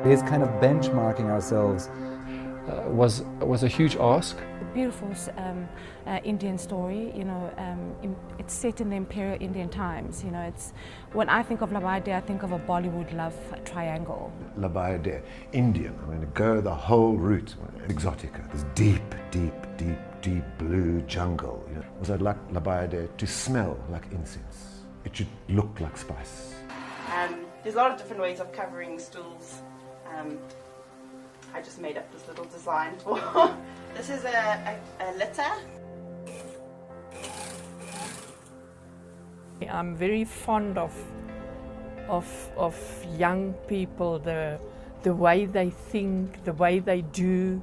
It's kind of benchmarking ourselves. Was a huge ask. Beautiful Indian story, it's set in the imperial Indian times. When I think of Bayadere, I think of a Bollywood love triangle. Bayadere, Indian, go the whole route. Exotica, this deep, deep, deep, deep blue jungle. Was I'd like Bayadere to smell like incense. It should look like spice. There's a lot of different ways of covering stools. I just made up this little design for. This is a litter. I'm very fond of young people, the way they think, the way they do.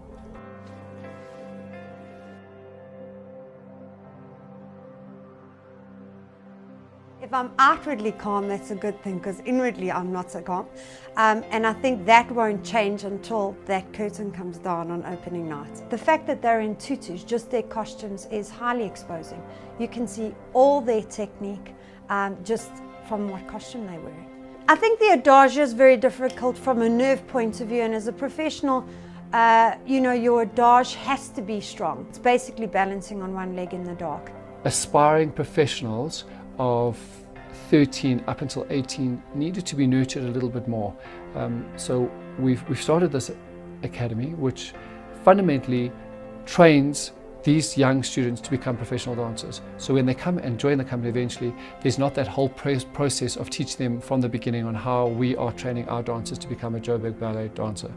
If I'm outwardly calm, that's a good thing, because inwardly I'm not so calm. And I think that won't change until that curtain comes down on opening night. The fact that they're in tutus, just their costumes, is highly exposing. You can see all their technique just from what costume they're wearing. I think the adagio is very difficult from a nerve point of view, and as a professional, your adagio has to be strong. It's basically balancing on one leg in the dark. Aspiring professionals of 13 up until 18 needed to be nurtured a little bit more. So we've started this academy which fundamentally trains these young students to become professional dancers. So when they come and join the company eventually, there's not that whole process of teaching them from the beginning on how we are training our dancers to become a Joburg ballet dancer.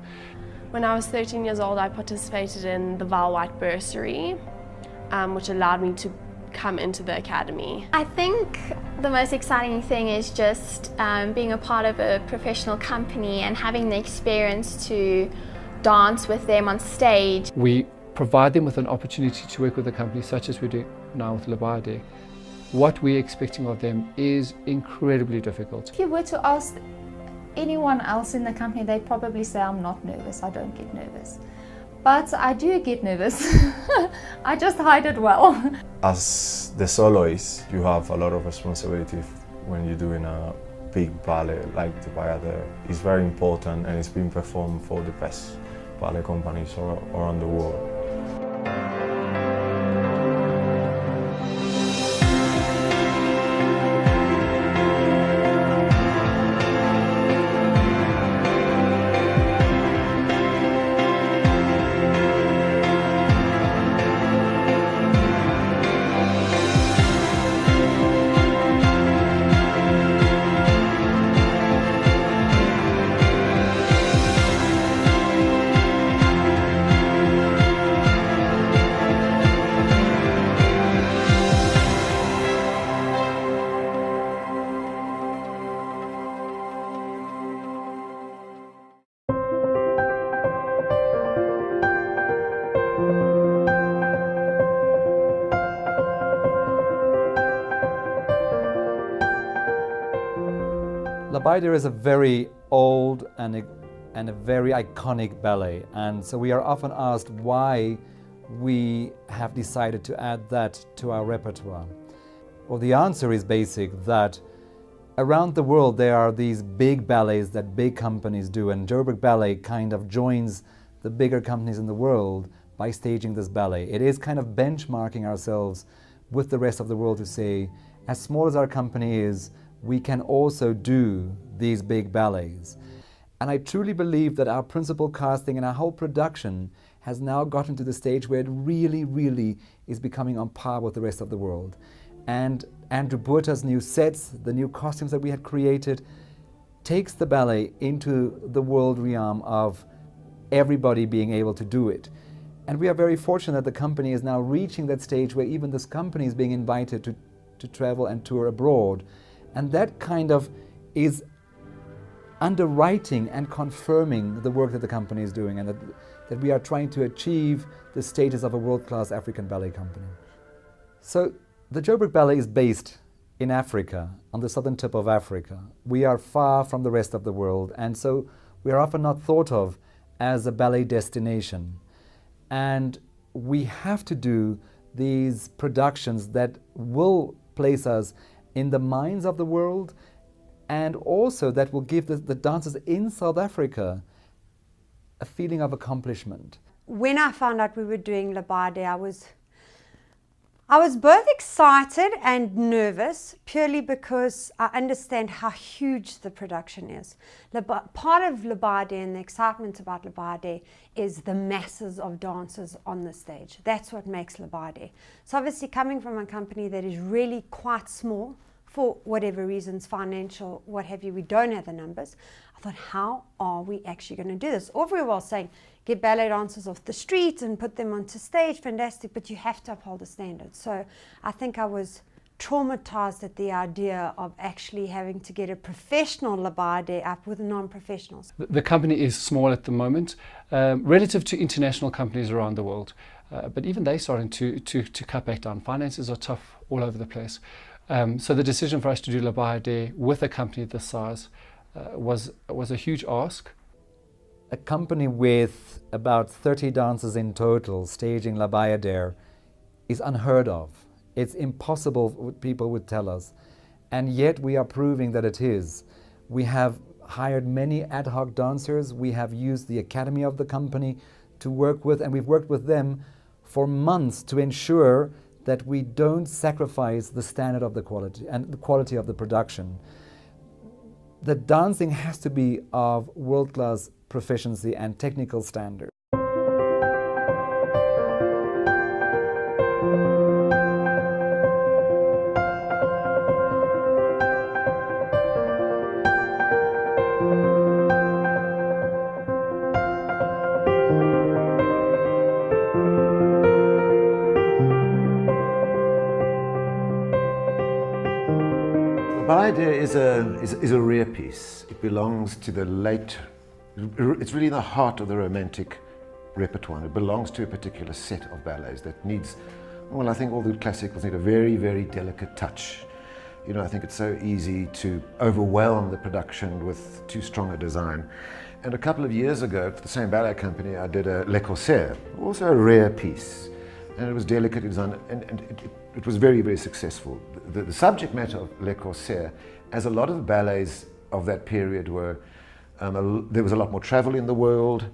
When I was 13 years old, I participated in the Val White bursary, which allowed me to come into the academy. I think the most exciting thing is just being a part of a professional company and having the experience to dance with them on stage. We provide them with an opportunity to work with a company such as we do now with Bayadere. What we're expecting of them is incredibly difficult. If you were to ask anyone else in the company, they'd probably say, I'm not nervous, I don't get nervous. But I do get nervous. I just hide it well. As the soloist, you have a lot of responsibility when you're doing a big ballet like the Bayadere. It's very important, and it's being performed for the best ballet companies around the world. Bayadere is a very old and a very iconic ballet, and so we are often asked why we have decided to add that to our repertoire. Well, the answer is basic, that around the world there are these big ballets that big companies do, and Joburg Ballet kind of joins the bigger companies in the world by staging this ballet. It is kind of benchmarking ourselves with the rest of the world to say, as small as our company is, we can also do these big ballets. And I truly believe that our principal casting and our whole production has now gotten to the stage where it really, really is becoming on par with the rest of the world. And Andrew Boerta's new sets, the new costumes that we had created, takes the ballet into the world realm of everybody being able to do it. And we are very fortunate that the company is now reaching that stage where even this company is being invited to travel and tour abroad. And that kind of is underwriting and confirming the work that the company is doing, and that we are trying to achieve the status of a world-class African ballet company. So the Joburg Ballet is based in Africa, on the southern tip of Africa. We are far from the rest of the world, and so we are often not thought of as a ballet destination. And we have to do these productions that will place us in the minds of the world, and also that will give the dancers in South Africa a feeling of accomplishment. When I found out we were doing Le Bayadere, I was both excited and nervous, purely because I understand how huge the production is. Part of Le Bayadere and the excitement about Le Bayadere is the masses of dancers on the stage. That's what makes Le Bayadere. So obviously, coming from a company that is really quite small, for whatever reasons, financial, what have you, we don't have the numbers. I thought, how are we actually going to do this? All very well saying, get ballet dancers off the street and put them onto stage, fantastic, but you have to uphold the standards. So I think I was traumatized at the idea of actually having to get a professional Le Bayadere up with non-professionals. The company is small at the moment, relative to international companies around the world, but even they're starting to cut back down. Finances are tough all over the place. So the decision for us to do Le Bayadere with a company this size was a huge ask. A company with about 30 dancers in total staging La Bayadere is unheard of. It's impossible, people would tell us. And yet we are proving that it is. We have hired many ad hoc dancers. We have used the academy of the company to work with, and we've worked with them for months to ensure that we don't sacrifice the standard of the quality and the quality of the production. The dancing has to be of world-class proficiency and technical standard. Bayadere is a rare piece. It belongs to the late, it's really the heart of the romantic repertoire. It belongs to a particular set of ballets that needs, well, I think all the classicals need a very, very delicate touch. You know, I think it's so easy to overwhelm the production with too strong a design. And a couple of years ago, for the same ballet company, I did a Le Corsaire, also a rare piece. And it was delicately designed, and it was very, very successful. The subject matter of Le Corsaire, as a lot of the ballets of that period were, there was a lot more travel in the world.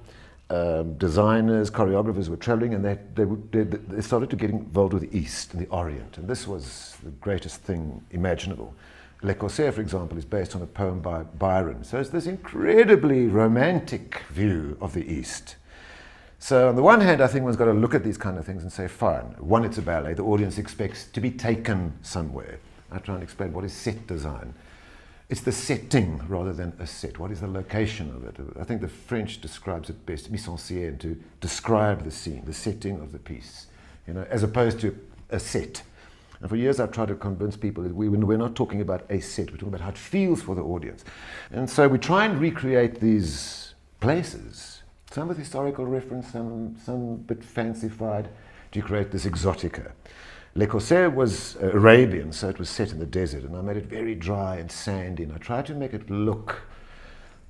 Designers, choreographers were traveling, and they started to get involved with the East and the Orient, and this was the greatest thing imaginable. Le Corsaire, for example, is based on a poem by Byron, so it's this incredibly romantic view of the East. So on the one hand, I think one's got to look at these kind of things and say, fine, one, it's a ballet, the audience expects to be taken somewhere. I try and explain what is set design. It's the setting rather than a set. What is the location of it? I think the French describes it best, mise en scène, to describe the scene, the setting of the piece, you know, as opposed to a set. And for years I've tried to convince people that we're not talking about a set, we're talking about how it feels for the audience. And so we try and recreate these places, some with historical reference, some bit fancified, to create this exotica. Le Corsaire was Arabian, so it was set in the desert, and I made it very dry and sandy, and I tried to make it look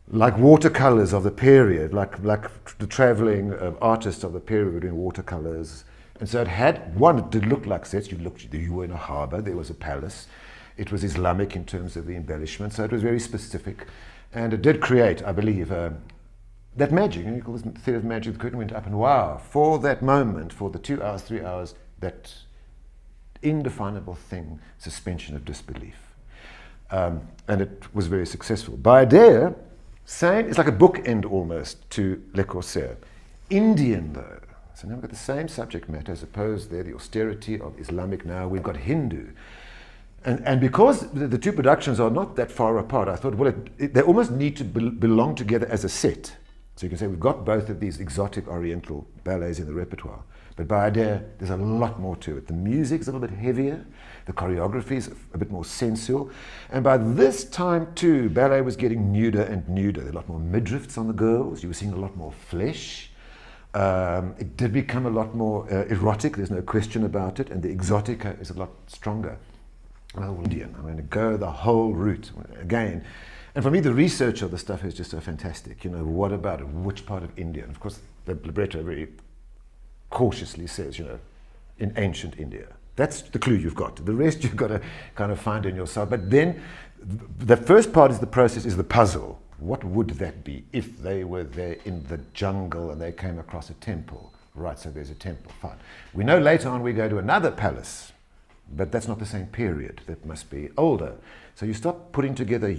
like watercolors of the period, like the traveling artists of the period were doing watercolors. And so it had, one, it did look like sets. You were in a harbor, there was a palace. It was Islamic in terms of the embellishment, so it was very specific. And it did create, I believe, that magic, you call this theory of magic, the curtain went up, and wow, for that moment, for the 2 hours, 3 hours, that indefinable thing, suspension of disbelief. And it was very successful. Bayadere, same, it's like a bookend almost to Le Corsaire. Indian though, so now we've got the same subject matter, as opposed there, the austerity of Islamic, now we've got Hindu. And because the two productions are not that far apart, I thought, well, they almost need to belong together as a set. So you can say we've got both of these exotic oriental ballets in the repertoire. But Bayadere, there's a lot more to it. The music's a little bit heavier, the choreography is a bit more sensual. And by this time too, ballet was getting nuder and nuder. There were a lot more midriffs on the girls, you were seeing a lot more flesh. It did become a lot more erotic, there's no question about it, and the exotica is a lot stronger. Well, Indian, I'm going to go the whole route again. And for me, the research of the stuff is just so fantastic. You know, what about it? Which part of India? And of course, the libretto very cautiously says, you know, in ancient India. That's the clue you've got. The rest you've got to kind of find in yourself. But then, the first part is the process, is the puzzle. What would that be if they were there in the jungle and they came across a temple? Right, so there's a temple, fine. We know later on we go to another palace, but that's not the same period. That must be older. So you start putting together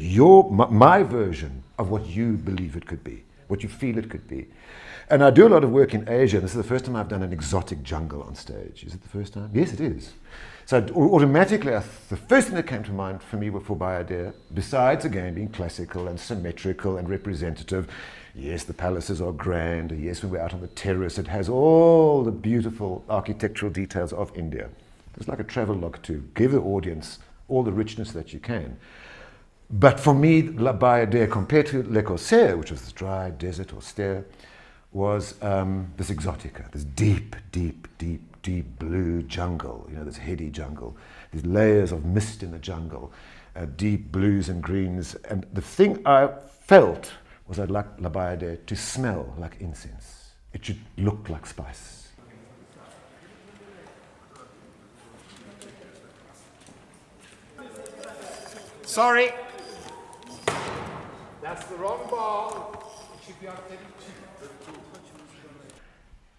my version of what you believe it could be, what you feel it could be. And I do a lot of work in Asia. This is the first time I've done an exotic jungle on stage. Is it the first time? Yes, it is. So automatically, the first thing that came to mind for me for Bayadere, besides again being classical and symmetrical and representative, yes, the palaces are grand. Yes, when we're out on the terrace, it has all the beautiful architectural details of India. It's like a travelogue to give the audience all the richness that you can. But for me, La Bayadere, compared to Le Corsaire, which was this dry, desert, austere, was this exotica, this deep, deep, deep, deep blue jungle, this heady jungle, these layers of mist in the jungle, deep blues and greens. And the thing I felt was I'd like La Bayadere to smell like incense. It should look like spice. Sorry. That's the wrong ball. It should be on 32.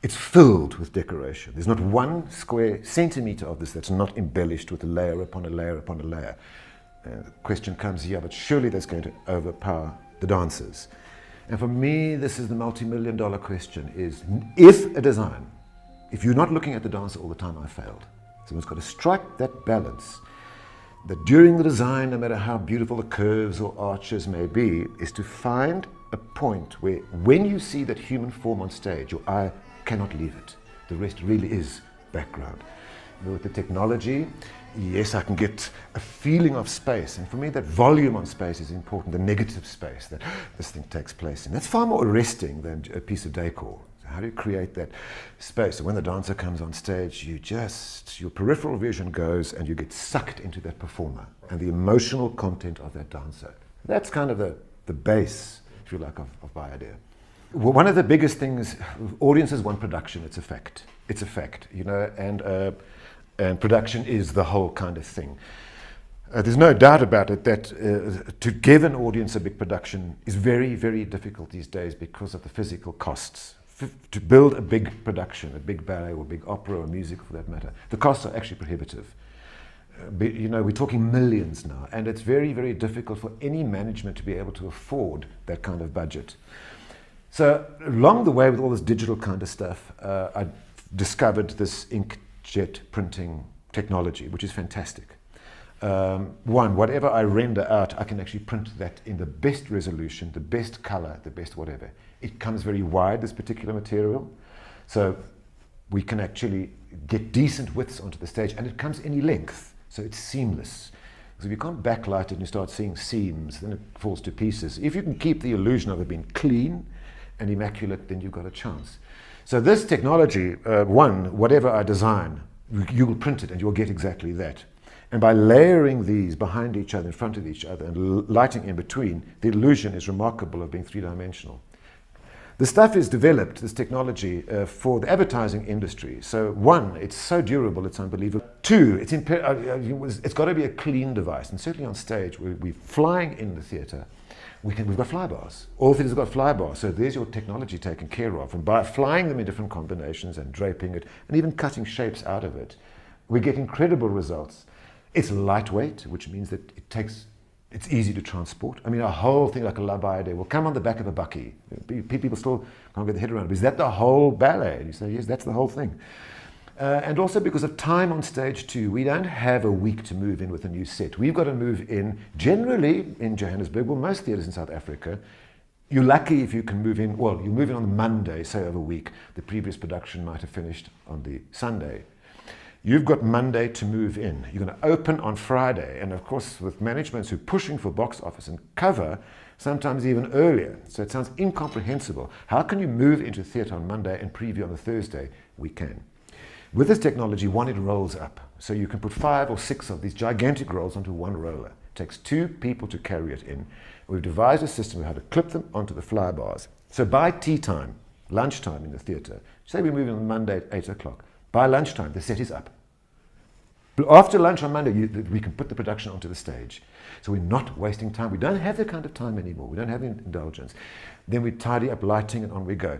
It's filled with decoration. There's not one square centimetre of this that's not embellished with a layer upon a layer upon a layer. The question comes here, but surely that's going to overpower the dancers. And for me, this is the multi-million-dollar question, is if a design, if you're not looking at the dancer all the time, I failed. Someone's got to strike that balance that during the design, no matter how beautiful the curves or arches may be, is to find a point where when you see that human form on stage, your eye cannot leave it. The rest really is background. With the technology, yes, I can get a feeling of space. And for me, that volume on space is important, the negative space that this thing takes place in. That's far more arresting than a piece of decor. So how do you create that space? So when the dancer comes on stage, your peripheral vision goes and you get sucked into that performer and the emotional content of that dancer. That's kind of the base, if you like, of Bayadere. Well, one of the biggest things, audiences want production. It's a fact. It's a fact, and production is the whole kind of thing. There's no doubt about it that to give an audience a big production is very, very difficult these days because of the physical costs. To build a big production, a big ballet or big opera or music for that matter, the costs are actually prohibitive. We're talking millions now, and it's very, very difficult for any management to be able to afford that kind of budget. So along the way with all this digital kind of stuff, I discovered this inkjet printing technology, which is fantastic. Whatever I render out, I can actually print that in the best resolution, the best color, the best whatever. It comes very wide, this particular material. So we can actually get decent widths onto the stage, and it comes any length. So it's seamless. So if you can't backlight it and you start seeing seams, then it falls to pieces. If you can keep the illusion of it being clean and immaculate, then you've got a chance. So this technology, whatever I design, you will print it and you'll get exactly that. And by layering these behind each other, in front of each other, and lighting in between, the illusion is remarkable of being three-dimensional. The stuff is developed, this technology, for the advertising industry. So one, it's so durable, it's unbelievable. Two, it's got to be a clean device. And certainly on stage, we're flying in the theatre. We've got flybars. All theatres have got flybars. So there's your technology taken care of. And by flying them in different combinations and draping it, and even cutting shapes out of it, we get incredible results. It's lightweight, which means that it's easy to transport. I mean, a whole thing like a La Bayadere will come on the back of a bucky. People still can't get their head around it. Is that the whole ballet? And you say, yes, that's the whole thing. And also because of time on stage too, we don't have a week to move in with a new set. We've got to move in, generally in Johannesburg, well, most theatres in South Africa, you're lucky if you can move in, well, you move in on the Monday, say over a week. The previous production might have finished on the Sunday. You've got Monday to move in. You're going to open on Friday. And of course, with managements who are pushing for box office and cover, sometimes even earlier. So it sounds incomprehensible. How can you move into theatre on Monday and preview on the Thursday? We can. With this technology, it rolls up. So you can put 5 or 6 of these gigantic rolls onto one roller. It takes 2 people to carry it in. We've devised a system of how to clip them onto the fly bars. So by tea time, lunchtime in the theatre, say we're moving on Monday at 8 o'clock, by lunchtime the set is up. But after lunch on Monday, we can put the production onto the stage. So we're not wasting time. We don't have that kind of time anymore. We don't have indulgence. Then we tidy up lighting and on we go.